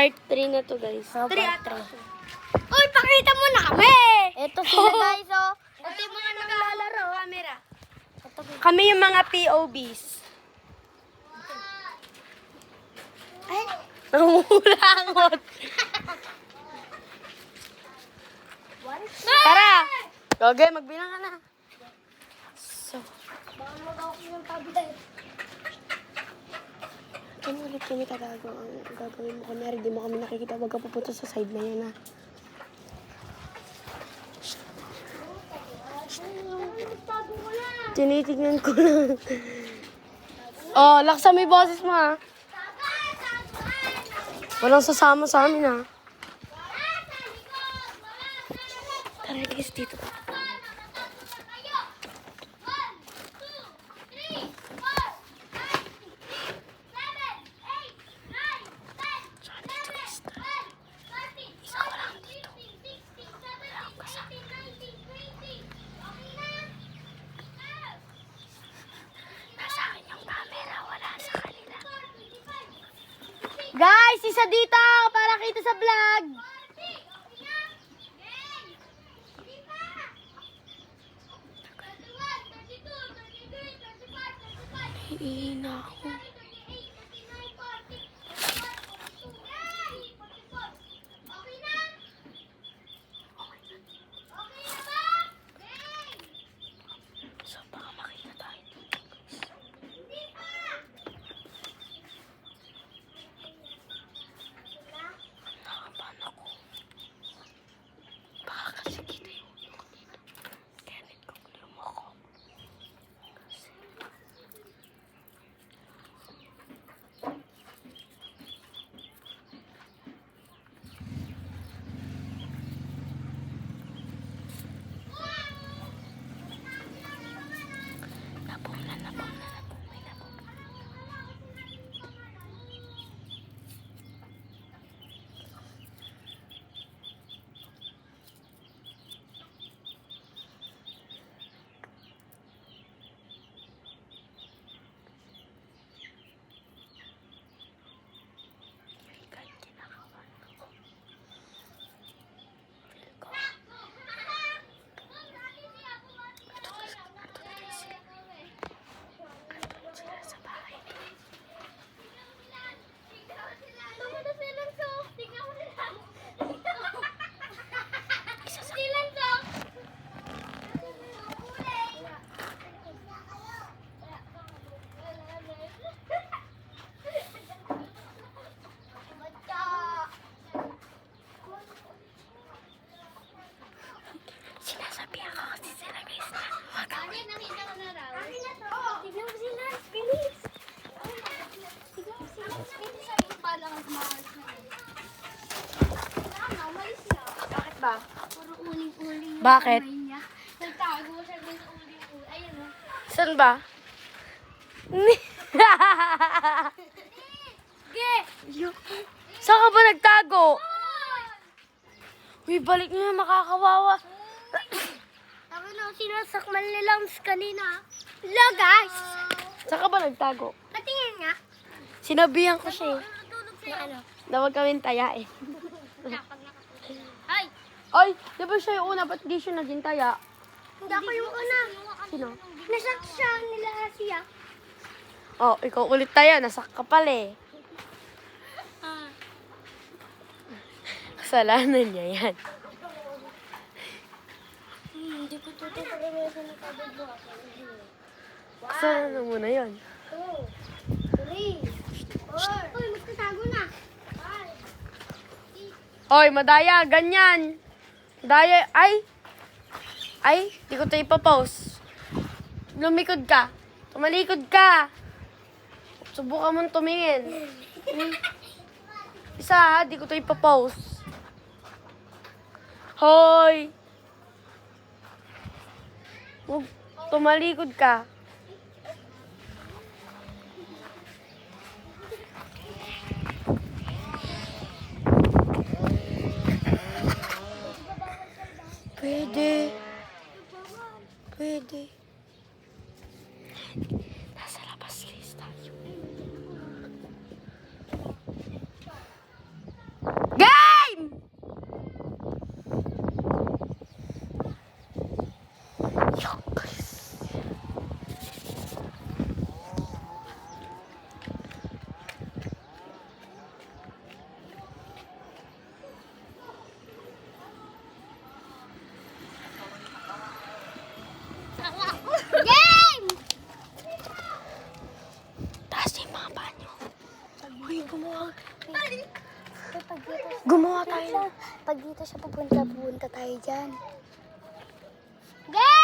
Part 3 na to, guys. Oh, Three part ata. 3. Uy, pakita mo na kami! Ito sila guys, oh. Ito yung mga naglalaro. Camera. Ito, guys. Kami yung mga POBs. Ay, Nangulangot. Tara! Goge, magbilang ka na. So, baka mag-ako ng tabi. kami ulit kami tatago. Ang gagawin mo kami, di mo kami nakikita. Huwag ka pupunta sa side na yan, ha. Tinitignan ko lang. Oh, laksa mo yung boses mo, ha. Walang sasama sa amin, ha. Tara, guys, dito. Guys, isa dito para kita sa vlog. Iina ako. So, baka makita tayo. Nakabahan ako. Baka kasi kita yung dito. Kaya nagkukuliw mo ako. Kasi... Nabong na. Sinasabihan ko kasi sila, guys, na wag ako. Nakita ko na raw. Tignan mo sila, bilis. Tignan mo sila, bilis. Sa yung palang at mahalas na yun. Umalis siya. Bakit ba? Puro uling-uling yung Bakit? kamay niya. Nagtago siya din sa uling-uling. Ayun, oh. Saan ba? Ge! Saan ka ba nagtago? Uy, balik niyo, makakawawa. Ako na, sinasakmal nilang kanina. Hello, guys! Saan ka ba nagtago? Patingin nga. Sinabihan ko siya eh. Natulog siya. Ano? Na huwag kami tayain. Kapag nakatulog. Ay! Ay, di ba siya yung una? Ba't di siya naging taya? Hindi ako yung una. Sino? Nasak siya nila siya. Oh, ikaw ulit taya. Nasak ka pala eh. Kasalanan niya yan. Hindi ko tututuloy sa nakabagwa. Kasalanan mo na yun. 2, 3, 4. Uy, magkatago na. Hoy, madaya, ganyan. Daya, ay, di ko tayo ipapost. Lumikod ka. Tumalikod ka. Subukan mong tumingin. Isa ha, di ko tayo ipapost. Hoy. Huwag, tumalikod ka. Pwede. Pwede. Nasa labas guys tayo. siya. Pag dito siya pupunta tayo dyan. Gay!